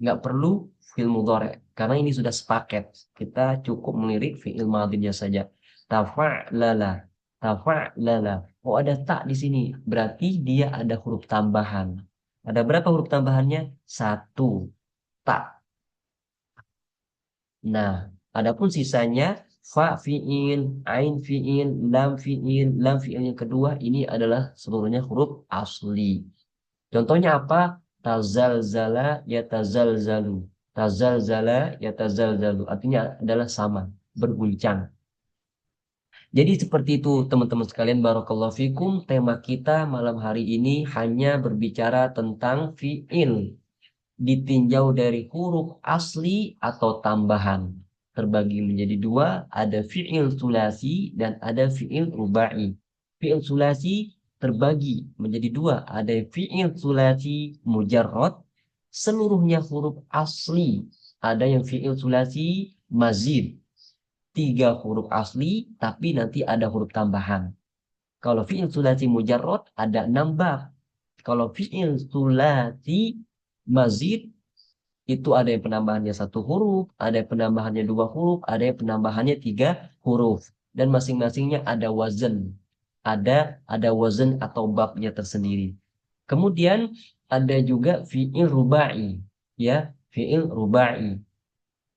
Speaker 1: Nggak perlu fi'il mudhari karena ini sudah sepaket. Kita cukup melirik fi'il madhinya saja. Tafa'lala, tafa'lala. Oh, ada tak di sini. Berarti dia ada huruf tambahan. Ada berapa huruf tambahannya? Satu. Tak. Nah, adapun sisanya fa fi'il, ain fi'il, lam fi'il yang kedua ini adalah seluruhnya huruf asli. Contohnya apa? Tazalzala yatazalzalu. Tazalzala yatazalzalu. Artinya adalah sama, berguncang. Jadi seperti itu teman-teman sekalian, barakallahu fikum. Tema kita malam hari ini hanya berbicara tentang fi'il ditinjau dari huruf asli atau tambahan. Terbagi menjadi dua, ada fi'il sulasi dan ada fi'il rubai. Fi'il sulasi terbagi menjadi dua, ada fi'il sulasi mujarrad, seluruhnya huruf asli. Ada yang fi'il sulasi mazid, tiga huruf asli, tapi nanti ada huruf tambahan. Kalau fi'il sulasi mujarrad ada 6 bab. Kalau fi'il sulasi mazid itu ada yang penambahannya satu huruf, ada yang penambahannya dua huruf, ada yang penambahannya tiga huruf, dan masing-masingnya ada wazan, ada wazan atau babnya tersendiri. Kemudian ada juga fiil rubai, ya, fiil rubai.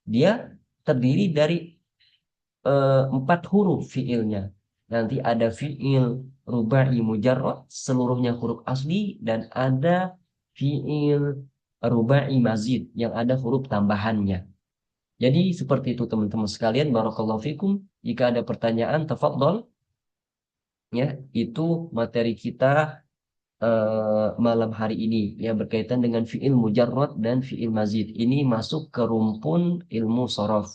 Speaker 1: Dia terdiri dari 4 huruf fiilnya. Nanti ada fiil rubai mujarrad, seluruhnya huruf asli, dan ada fiil rubai mazid yang ada huruf tambahannya. Jadi seperti itu teman-teman sekalian, barakallahu fikum. Jika ada pertanyaan, tafadhol, ya. Itu materi kita malam hari ini yang berkaitan dengan fiil mujarrad dan fiil mazid. Ini masuk ke rumpun ilmu sorof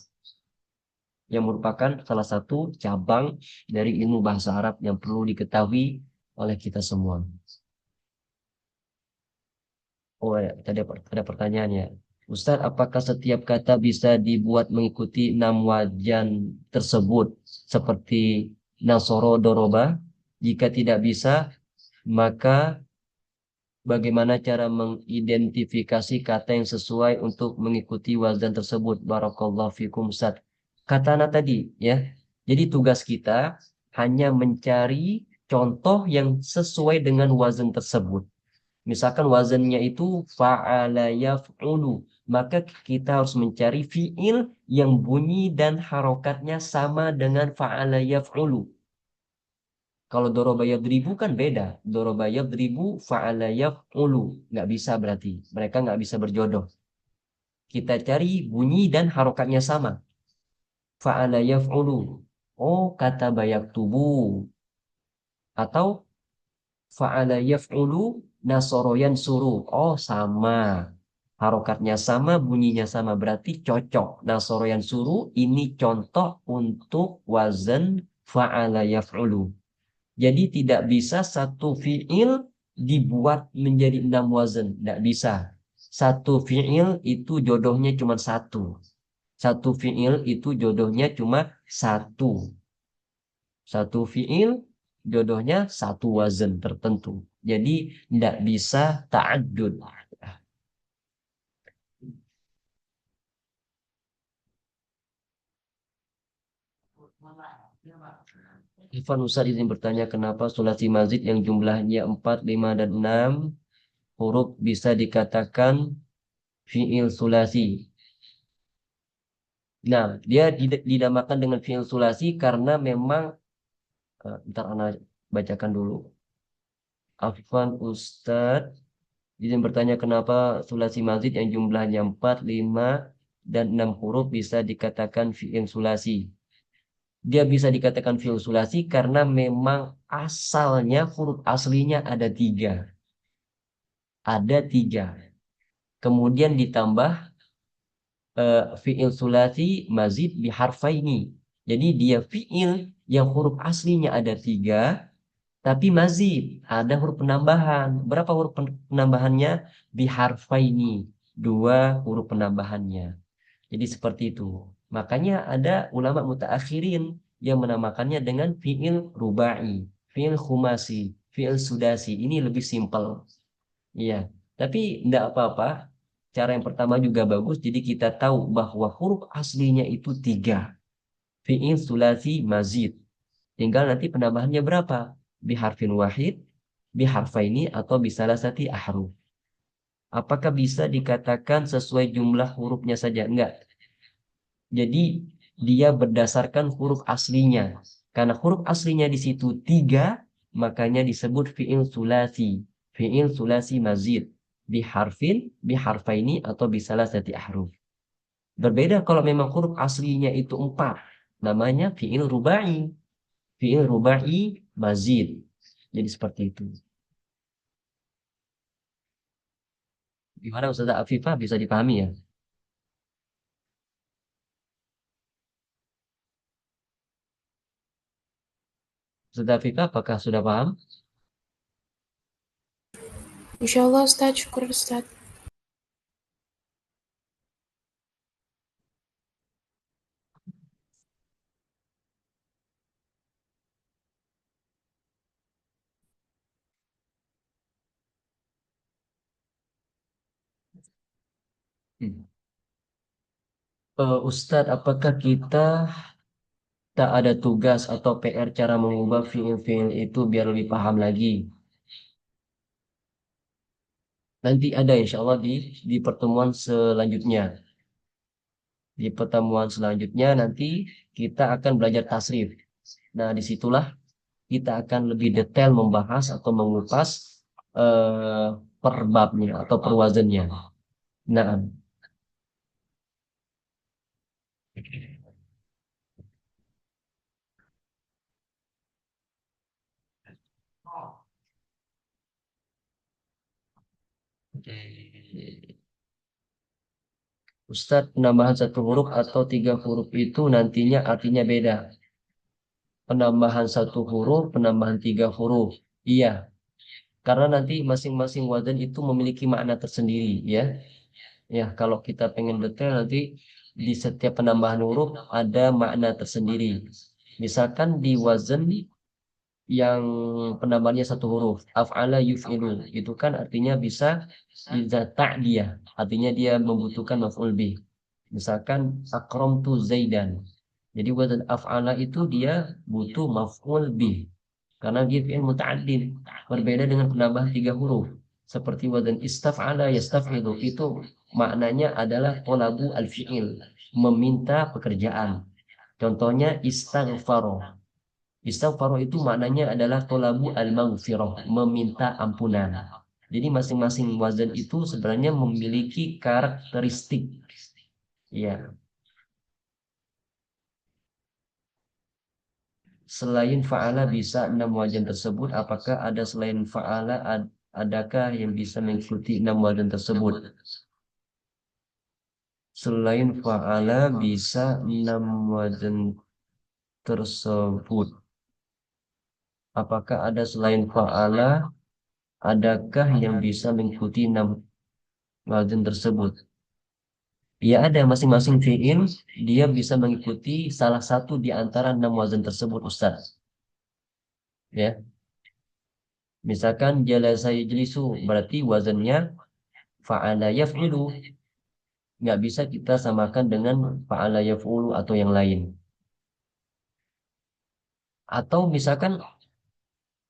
Speaker 1: yang merupakan salah satu cabang dari ilmu bahasa Arab yang perlu diketahui oleh kita semua. Oh ya, tadi ada pertanyaan ya. Ustadz, apakah setiap kata bisa dibuat mengikuti 6 wajan tersebut seperti Nasoro Doroba? Jika tidak bisa, maka bagaimana cara mengidentifikasi kata yang sesuai untuk mengikuti wazan tersebut? Barakallahu fikum Ustadz. Katana tadi ya. Jadi tugas kita hanya mencari contoh yang sesuai dengan wazan tersebut. Misalkan wazannya itu fa'ala yaf'ulu, maka kita harus mencari fi'il yang bunyi dan harokatnya sama dengan fa'ala yaf'ulu. Kalau doroba yadribu kan beda. Doroba yadribu fa'ala yaf'ulu. Nggak bisa berarti. Mereka nggak bisa berjodoh. Kita cari bunyi dan harokatnya sama. fa'ala yaf'ulu. Oh, kataba yaktubu. Atau fa'ala yaf'ulu nasoro yansuru. Oh, sama. Harokatnya sama, bunyinya sama. Berarti cocok. Nasoro yansuru ini contoh untuk wazan fa'ala yaf'ulu. Jadi tidak bisa satu fi'il dibuat menjadi 6 wazan. Tidak bisa. Satu fi'il itu jodohnya cuma satu. Satu fi'il itu jodohnya cuma satu. Satu fi'il jodohnya satu wazan tertentu. Jadi tidak bisa ta'addud. Ivan Ustaz izin bertanya kenapa sulasi mazid yang jumlahnya 4, 5, dan 6 huruf bisa dikatakan fi'il sulasi. Nah, dia dinamakan dengan fi'il sulasi karena memang ntar anak bacakan dulu. Afwan Ustadz izin bertanya kenapa sulasi mazid yang jumlahnya 4, 5, dan 6 huruf bisa dikatakan fi'il sulasi. Dia bisa dikatakan fi'il sulasi karena memang asalnya huruf aslinya ada 3. Ada 3. Kemudian ditambah fi'il sulasi mazid biharfaini. Jadi dia fi'il yang huruf aslinya ada 3, tapi mazid ada huruf penambahan. Berapa huruf penambahannya? Biharfaini. 2 huruf penambahannya. Jadi seperti itu. Makanya ada ulama mutaakhirin yang menamakannya dengan fi'il rubai, fi'il khumasi, fi'il sudasi. Ini lebih simpel. Iya. Tapi tidak apa-apa. Cara yang pertama juga bagus. Jadi kita tahu bahwa huruf aslinya itu 3. Fi'il sulasi mazid. Tinggal nanti penambahannya berapa? Biharfin wahid, biharfaini, atau bisalasati ahruf. Apakah bisa dikatakan sesuai jumlah hurufnya saja? Enggak. Jadi dia berdasarkan huruf aslinya. Karena huruf aslinya di situ 3, makanya disebut fi'il sulasi. Fi'il sulasi mazid. Biharfin, biharfaini, atau bisalasati ahruf. Berbeda kalau memang huruf aslinya itu 4. Namanya fi'il rubai. Fi'il rubai mazid. Jadi seperti itu. Gimana Ustazah Afifah bisa dipahami ya? Ustazah Afifah apakah sudah paham?
Speaker 3: Insyaallah Ustaz, syukur Ustaz.
Speaker 1: Hmm. Ustadz, apakah kita tak ada tugas atau PR cara mengubah fiil-fiil itu biar lebih paham lagi? Nanti ada insya Allah di pertemuan selanjutnya. Di pertemuan selanjutnya nanti kita akan belajar tasrif. Nah, disitulah kita akan lebih detail membahas atau mengupas eh, per babnya atau per wazannya. Nah, Ustadz, penambahan satu huruf atau 3 huruf itu nantinya artinya beda. Penambahan satu huruf, penambahan 3 huruf. Iya, karena nanti masing-masing wazan itu memiliki makna tersendiri, ya. Ya, kalau kita pengen detail nanti di setiap penambahan huruf ada makna tersendiri. Misalkan di wazan yang penambahannya satu huruf, af'ala yuf'ilu, itu kan artinya bisa iza ta'diyah, artinya dia membutuhkan maf'ul bih. Misalkan akramtu zaidan. Jadi wazan af'ala itu dia butuh maf'ul bih karena dia fi'il muta'addin, berbeda dengan penambahan 3 huruf. Seperti wazan istaf'ala yastaf'ilu, itu maknanya adalah talabu al-fi'il, meminta pekerjaan. Contohnya istaghfaro. Istighfar itu maknanya adalah tolabu al-maghfirah, meminta ampunan. Jadi masing-masing wazan itu sebenarnya memiliki karakteristik. Ya, selain fa'ala bisa 6 wazan tersebut? Apakah ada selain fa'ala, adakah yang bisa mengikuti 6 wazan tersebut? Selain fa'ala bisa 6 wazan tersebut. Apakah ada selain fa'ala, adakah yang bisa mengikuti 6 wazan tersebut? Ya ada, masing-masing fi'il dia bisa mengikuti salah satu di antara 6 wazan tersebut, Ustaz. Ya, misalkan jalasa yajlisu berarti wazannya fa'ala yaf'ilu. Nggak bisa kita samakan dengan fa'ala yaf'ulu atau yang lain. Atau misalkan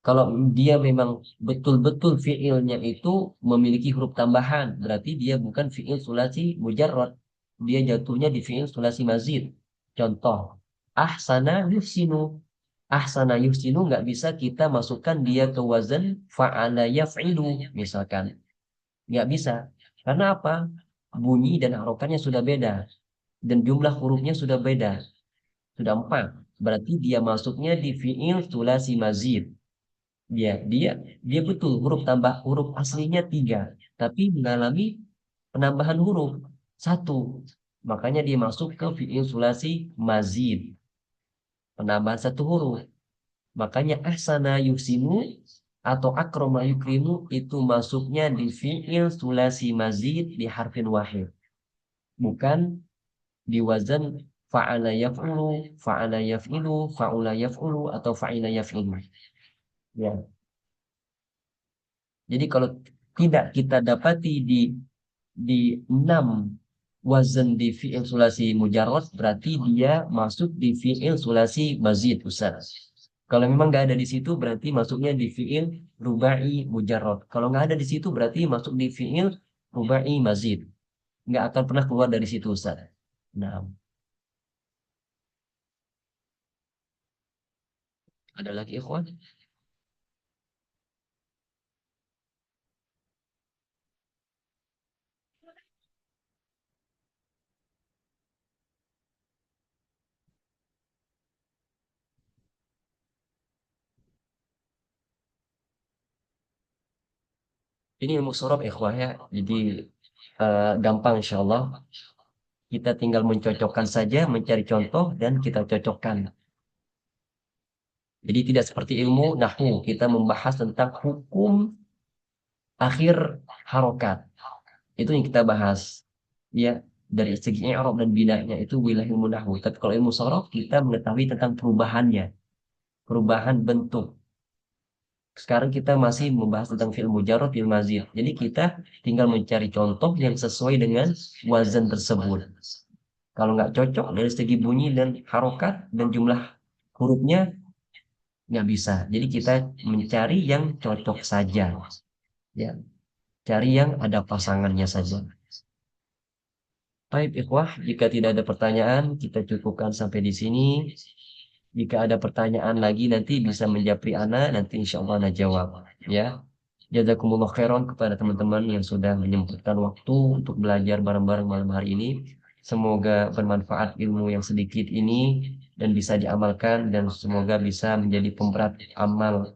Speaker 1: kalau dia memang betul-betul fi'ilnya itu memiliki huruf tambahan, berarti dia bukan fi'il sulasi mujarrad. Dia jatuhnya di fi'il sulasi mazid. Contoh, ahsana yuhsinu. Ahsana yuhsinu nggak bisa kita masukkan dia ke wazan fa'ala yaf'ilu misalkan. Nggak bisa. Karena apa? Bunyi dan harokatnya sudah beda. Dan jumlah hurufnya sudah beda. Sudah 4. Berarti dia masuknya di fi'il sulasi mazid. Dia betul huruf aslinya 3, tapi mengalami penambahan huruf 1. Makanya dia masuk ke fi'il sulasi mazid, penambahan 1 huruf. Makanya ahsana yuhsinu atau akroma yukrimu itu masuknya di fi'il sulasi mazid di harfin wahid, bukan di wazan fa'ala yaf'ulu, fa'ala yaf'ilu, fa'ula yaf'ulu atau fa'ila yaf'ilu. Ya. Jadi kalau tidak kita dapati di 6 wazan di fi'il sulasi mujarrad, berarti dia masuk di fi'il sulasi mazid, Ustaz. Kalau memang nggak ada di situ, berarti masuknya di fi'il rubai mujarrad. Kalau nggak ada di situ, berarti masuk di fi'il rubai mazid. Nggak akan pernah keluar dari situ, Ustaz. Nah, ada lagi ikhwan? Ini ilmu sorof ikhwah ya. Jadi gampang insya Allah. Kita tinggal mencocokkan saja, mencari contoh dan kita cocokkan. Jadi tidak seperti ilmu nahwu, kita membahas tentang hukum akhir harokat. Itu yang kita bahas. Ya, dari segi i'rab dan binanya itu wilayah ilmu nahwu. Tapi kalau ilmu sorof kita mengetahui tentang perubahannya, perubahan bentuk. Sekarang kita masih membahas tentang fi'il mujarrad, fi'il mazid. Jadi kita tinggal mencari contoh yang sesuai dengan wazan tersebut. Kalau nggak cocok dari segi bunyi dan harokat dan jumlah hurufnya nggak bisa. Jadi kita mencari yang cocok saja. Ya, cari yang ada pasangannya saja. Baik, ikhwah, jika tidak ada pertanyaan, kita cukupkan sampai di sini. Jika ada pertanyaan lagi nanti bisa menjapri ana, nanti insya Allah ana jawab. Ya, jazakumullah khairan kepada teman-teman yang sudah menyempatkan waktu untuk belajar bareng-bareng malam hari ini. Semoga bermanfaat ilmu yang sedikit ini dan bisa diamalkan dan semoga bisa menjadi pemberat amal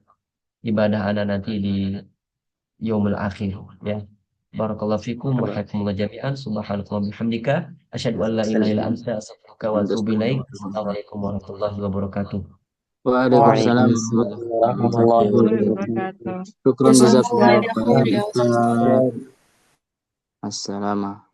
Speaker 1: ibadah ana nanti di yaumul akhir. Ya. Barakallahu fikum wa hayakumullah jami'an. Subhanallahi bihamdika asyhadu an la ilaha illa anta astaghfiruka wa atubu ilaik. Assalamualaikum warahmatullahi wabarakatuh.
Speaker 2: Waalaikumsalam
Speaker 3: Waalaikumsalam
Speaker 2: warahmatullahi
Speaker 3: warahmatullahi
Speaker 2: wabarakatuh.
Speaker 3: wabarakatuh.
Speaker 2: Syukran
Speaker 3: Jazakumullah
Speaker 2: jazakumullah
Speaker 3: khair ya
Speaker 2: khairan.
Speaker 3: Ustaz.
Speaker 2: Assalamualaikum.